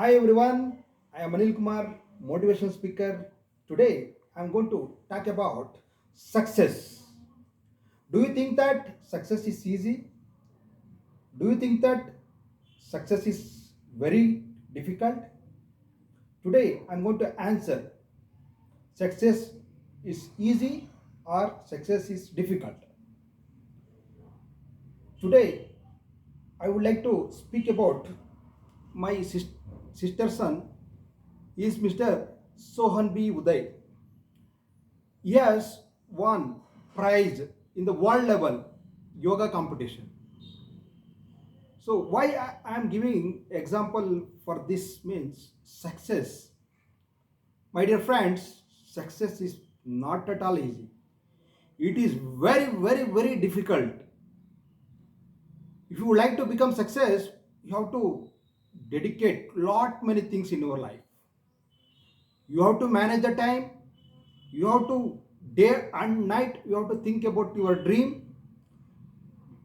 Hi everyone, I am Anil Kumar, motivational speaker. Today I am going to talk about success. Do you think that success is easy? Do you think that success is very difficult? Today I am going to answer success is easy or success is difficult. Today I would like to speak about my sister son is Mr. Sohan B. Uday. He has won prize in the world level yoga competition. So why I am giving example for this means success. My dear friends, success is not at all easy. It is very difficult. If you would like to become success, you have to dedicate lot many things in your life. You have to manage the time. You have to day and night. You have to think about your dream.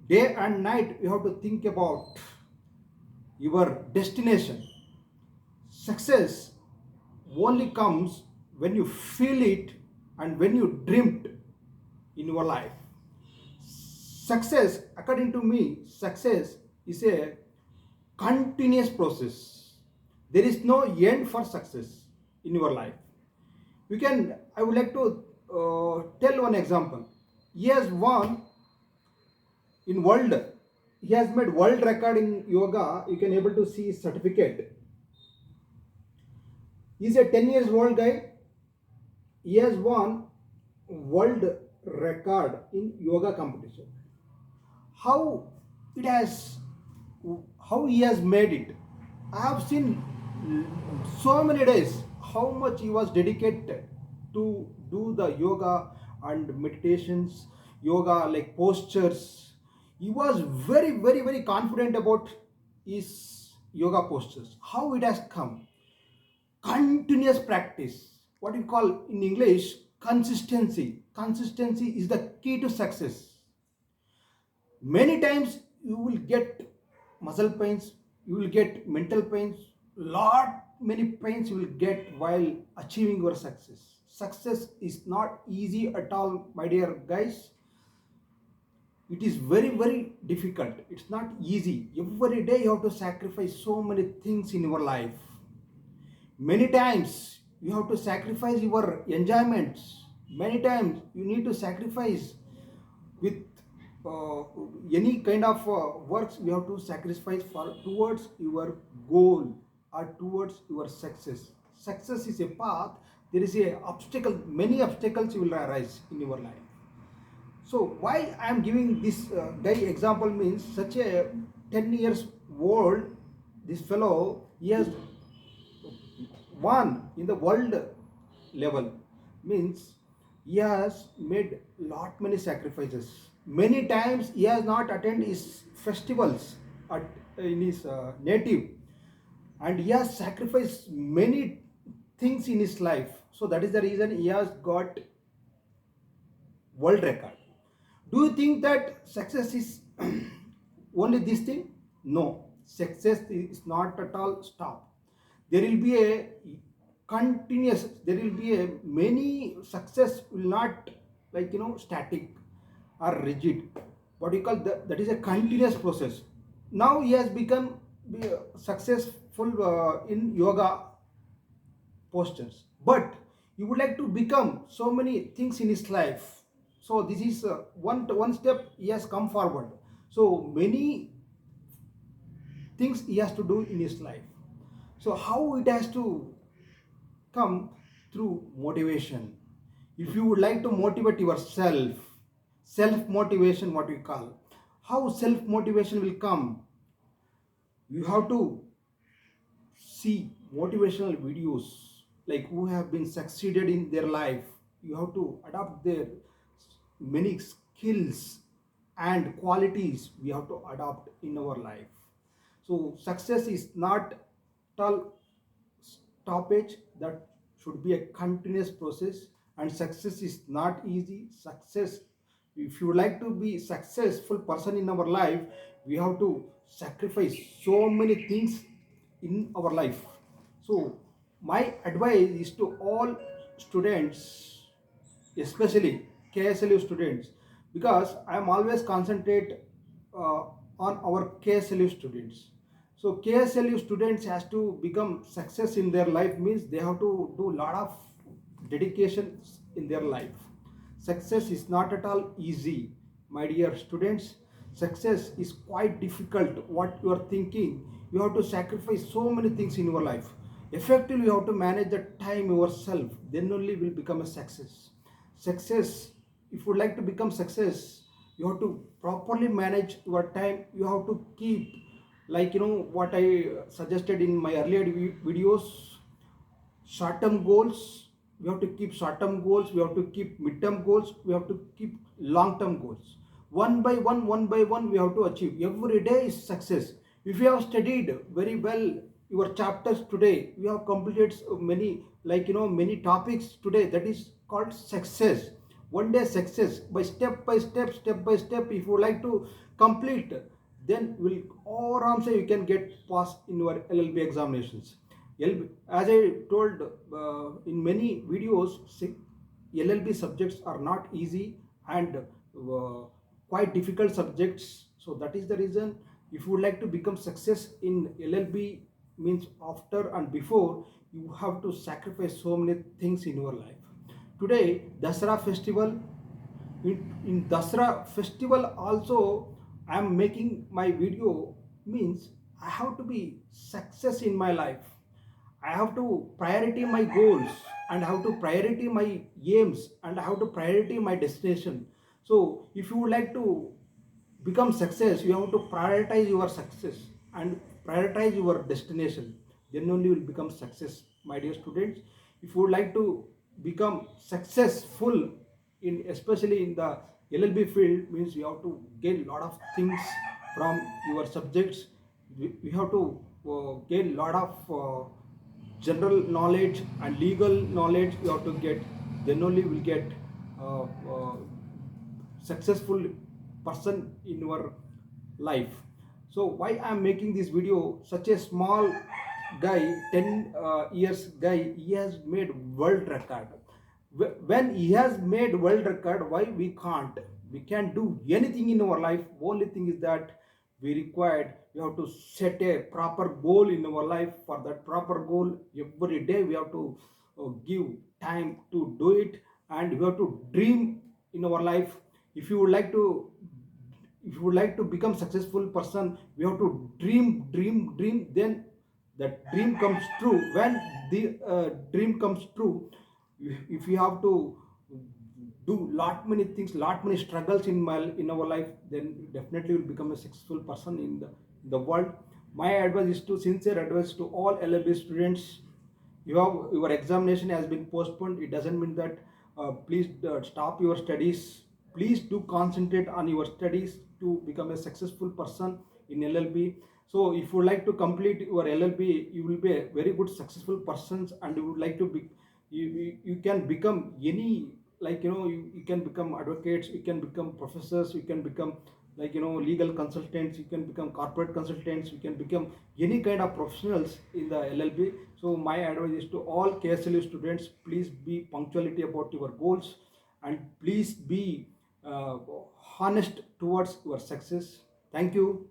Day and night you have to think about your destination. Success only comes when you feel it and when you dreamt in your life. Success, according to me, success is a continuous process. There is no end for success in your life. I would like to tell one example. He has won in world, he has made world record in yoga. You can able to see his certificate. He's a 10 years old guy. He has won world record in yoga competition. How it has, how he has made it. I have seen so many days how much he was dedicated to do the yoga and meditations, yoga like postures. He was very confident about his yoga postures. How it has come? Continuous practice. What you call in English consistency. Consistency is the key to success. Many times you will get muscle pains, you will get mental pains, lot many pains you will get while achieving your success. Success is not easy at all, my dear guys. It is very difficult. It's not easy. Every day you have to sacrifice so many things in your life. Many times you have to sacrifice your enjoyments. Many times you need to sacrifice with uh, any kind of works. You have to sacrifice for towards your goal or towards your success. Success is a path. There is a obstacle. Many obstacles will arise in your life. So why I am giving this guy example means such a 10 years old, this fellow, he has won in the world level means he has made lot many sacrifices. Many times he has not attended his festivals at, in his native, and he has sacrificed many things in his life. So that is the reason he has got world record. Do you think that success is only this thing? No, success is not at all stop. There will be a continuous, there will be a many success will not like static or rigid. What you call that is a continuous process. Now he has become successful in yoga postures, but he would like to become so many things in his life. So this is one step he has come forward. So many things he has to do in his life. So how it has to come? Through motivation. If you would like to motivate yourself, self motivation, what we call, how self motivation will come? You have to see motivational videos like who have been succeeded in their life. You have to adopt their many skills and qualities we have to adopt in our life. So success is not tall stoppage, that should be a continuous process, and success is not easy. Success, if you like to be successful person in our life, we have to sacrifice so many things in our life. So my advice is to all students, especially KSLU students, because I am always concentrate uh, on our KSLU students. So KSLU students has to become success in their life means they have to do a lot of dedication in their life. Success is not at all easy, my dear students. Success is quite difficult. What you are thinking, you have to sacrifice so many things in your life. Effectively, you have to manage the time yourself. Then only will become a success. Success, if you would like to become success, you have to properly manage your time. You have to keep, like what I suggested in my earlier videos, short term goals. We have to keep short term goals, we have to keep mid term goals, we have to keep long term goals. One by one we have to achieve. Every day is success. If you have studied very well your chapters today, you have completed many, many topics today, that is called success. One day success, step by step, if you like to complete, then will aram say you can get pass in your LLB examinations. As I told in many videos, LLB subjects are not easy and quite difficult subjects. So that is the reason, if you would like to become success in LLB, means after and before, you have to sacrifice so many things in your life. Today, Dasara festival, in Dasra festival also I am making my video, means I have to be success in my life. I have to priority my goals, and I have to priority my aims, and I have to priority my destination. So if you would like to become success, you have to prioritize your success and prioritize your destination. Then only you will become success, my dear students. If you would like to become successful in, especially in the LLB field, means you have to gain a lot of things from your subjects. We have to gain a lot of general knowledge and legal knowledge you have to get. Then only will get uh, uh, successful person in your life. So why I am making this video, such a small guy, 10 years guy, he has made world record. When he has made world record, why we can't? We can do anything in our life. Only thing is that we required, we have to set a proper goal in our life. For that proper goal, every day we have to give time to do it, and we have to dream in our life. If you would like to, if you would like to become successful person, we have to dream, then that dream comes true. When the dream comes true, if you have to do lot many things, lot many struggles in our life, then definitely will become a successful person in the world. My advice is to, sincere advice to all LLB students, your examination has been postponed, it doesn't mean that please stop your studies. Please do concentrate on your studies to become a successful person in LLB. So if you would like to complete your LLB, you will be a very good successful person, and you would like to be, you can become any, you can become advocates, you can become professors, you can become legal consultants, you can become corporate consultants, you can become any kind of professionals in the LLB. So my advice is to all KSLU students, please be punctuality about your goals, and please be uh, honest towards your success. Thank you.